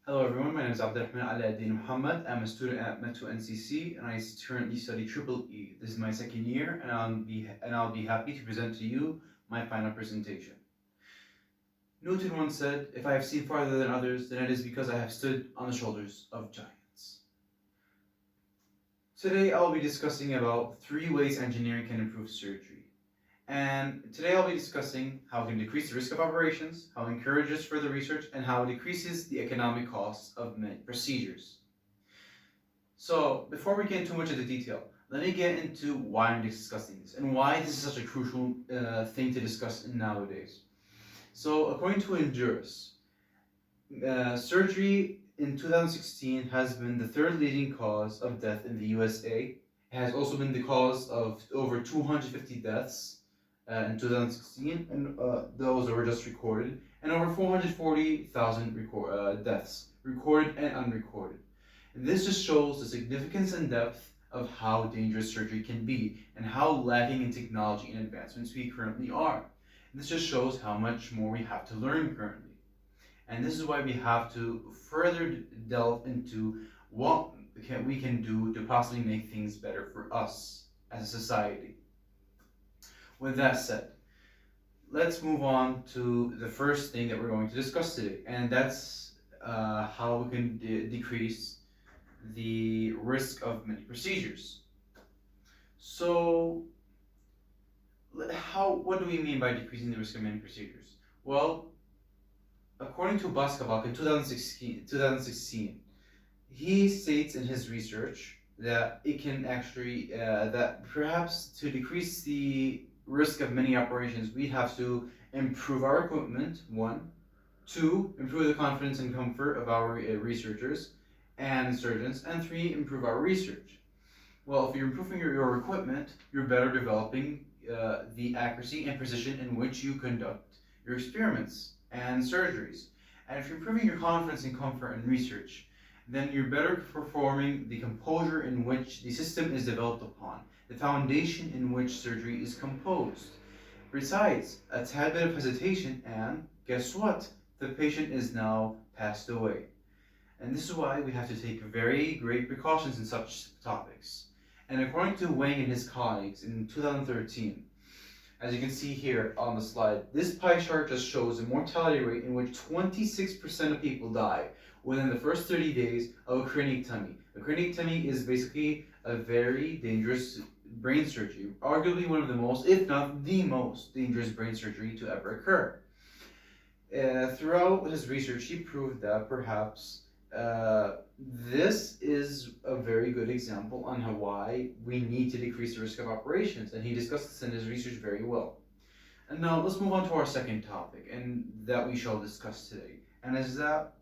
Hello everyone, my name is Abdul-Rahman Muhammad. I'm a student at METU NCC and I currently study Triple E. This is my second year and I'll be happy to present to you my final presentation. Newton once said, "If I have seen farther than others, then it is because I have stood on the shoulders of giants." Today I'll be discussing about 3 ways engineering can improve surgery. And today I'll be discussing how it can decrease the risk of operations, how it encourages further research, and how it decreases the economic costs of many procedures. So before we get into much of the detail, let me get into why I'm discussing this and why this is such a crucial thing to discuss nowadays. So according to Endurus, surgery in 2016 has been the 3rd leading cause of death in the USA. It has also been the cause of over 250 deaths in 2016, and those were just recorded, and over 440,000 deaths, recorded and unrecorded. And this just shows the significance and depth of how dangerous surgery can be, and how lacking in technology and advancements we currently are. And this just shows how much more we have to learn currently. And this is why we have to further delve into what we can do to possibly make things better for us as a society. With that said, let's move on to the first thing that we're going to discuss today, and that's how we can decrease the risk of many procedures. So, what do we mean by decreasing the risk of many procedures? Well, according to Baskabak in 2016, he states in his research that it can actually, that perhaps to decrease the risk of many operations, we have to improve our equipment, 1. 2, improve the confidence and comfort of our researchers and surgeons, and 3, improve our research. Well, if you're improving your equipment, you're better developing the accuracy and precision in which you conduct your experiments and surgeries. And if you're improving your confidence and comfort in research, then you're better performing the composure in which the system is developed upon, the foundation in which surgery is composed. Besides, a tad bit of hesitation and guess what? The patient is now passed away. And this is why we have to take very great precautions in such topics. And according to Wang and his colleagues in 2013, as you can see here on the slide, this pie chart just shows the mortality rate in which 26% of people die within the first 30 days of a craniectomy. A craniectomy is basically a very dangerous brain surgery, arguably one of the most, if not the most, dangerous brain surgery to ever occur. Throughout his research, he proved that perhaps this is a very good example on why we need to decrease the risk of operations, and he discussed this in his research very well. And now let's move on to our second topic, and that we shall discuss today, and is that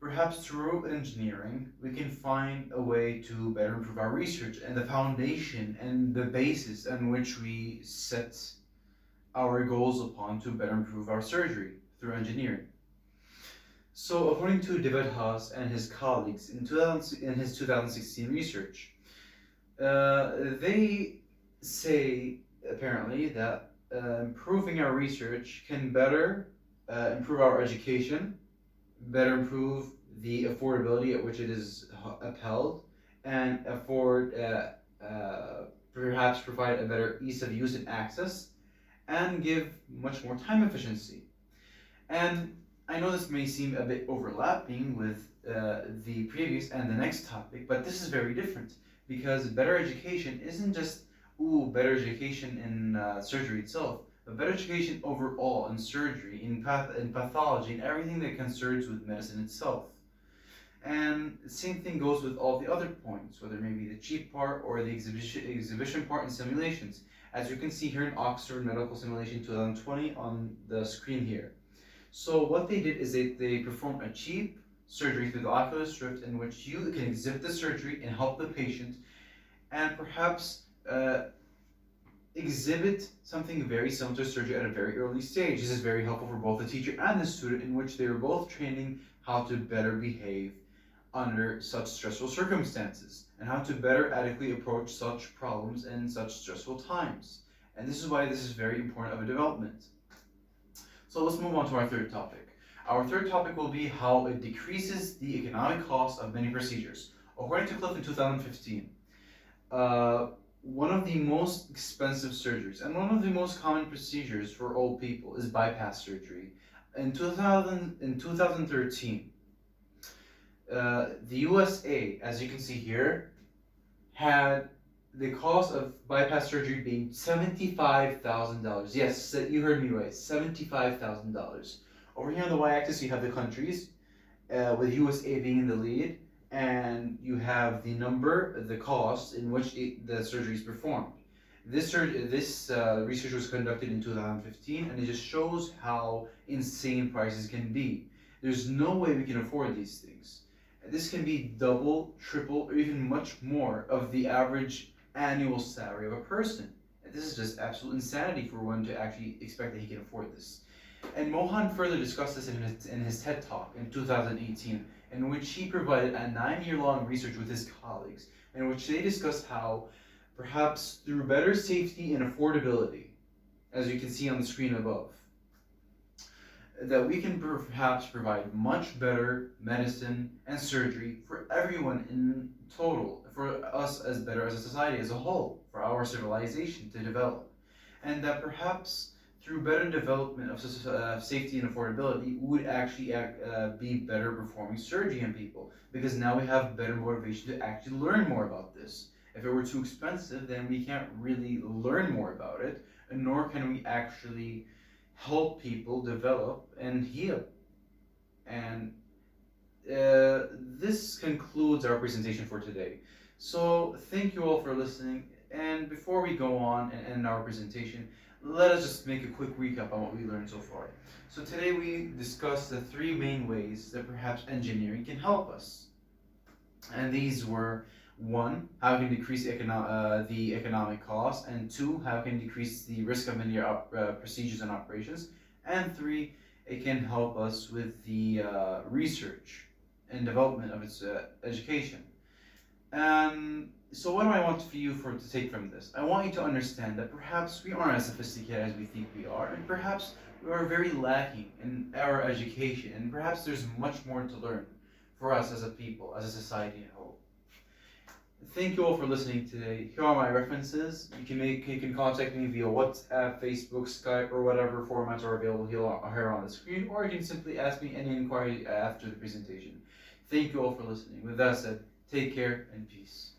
perhaps through engineering, we can find a way to better improve our research and the foundation and the basis on which we set our goals upon to better improve our surgery through engineering. So according to David Haas and his colleagues in his 2016 research, they say apparently that improving our research can better improve our education, better improve the affordability at which it is upheld, and perhaps provide a better ease of use and access, and give much more time efficiency. And I know this may seem a bit overlapping with the previous and the next topic, but this is very different, because better education isn't just better education in surgery itself, but better education overall in surgery, in pathology, and everything that concerns with medicine itself. And the same thing goes with all the other points, whether it may be the cheap part or the exhibition part in simulations, as you can see here in Oxford Medical Simulation 2020 on the screen here. So what they did is they performed a cheap surgery through the ocular strip in which you can exhibit the surgery and help the patient, and perhaps exhibit something very similar to surgery at a very early stage. This is very helpful for both the teacher and the student, in which they are both training how to better behave under such stressful circumstances, and how to better adequately approach such problems in such stressful times. And this is why this is very important of a development. So let's move on to our third topic. Our third topic will be how it decreases the economic cost of many procedures. According to Cliff in 2015, one of the most expensive surgeries and one of the most common procedures for old people is bypass surgery. In 2013, the USA, as you can see here, had the cost of bypass surgery being $75,000. Yes, you heard me right, $75,000. Over here on the y-axis, you have the countries, with USA being in the lead, and you have the number, the cost in which the surgery is performed. This research was conducted in 2015, and it just shows how insane prices can be. There's no way we can afford these things. This can be double, triple, or even much more of the average annual salary of a person. And this is just absolute insanity for one to actually expect that he can afford this. And Mohan further discussed this in his TED Talk in 2018, in which he provided a 9-year-long research with his colleagues, in which they discussed how, perhaps through better safety and affordability, as you can see on the screen above, that we can perhaps provide much better medicine and surgery for everyone in total, for us as better as a society as a whole, for our civilization to develop. And that perhaps through better development of safety and affordability, we would actually be better performing surgery in people, because now we have better motivation to actually learn more about this. If it were too expensive, then we can't really learn more about it, and nor can we actually help people develop and heal. And this concludes our presentation for today. So thank you all for listening, and before we go on and end our presentation, let us just make a quick recap on what we learned so far. So today we discussed the 3 main ways that perhaps engineering can help us. And these were: 1, how it can decrease the economic cost, and 2, how it can decrease the risk of many procedures and operations, and 3, it can help us with the research and development of its education. So what do I want for you to take from this? I want you to understand that perhaps we aren't as sophisticated as we think we are, and perhaps we are very lacking in our education, and perhaps there's much more to learn for us as a people, as a society as a whole. Thank you all for listening today. Here are my references. You can contact me via WhatsApp, Facebook, Skype, or whatever formats are available here on the screen, or you can simply ask me any inquiry after the presentation. Thank you all for listening. With that said, take care and peace.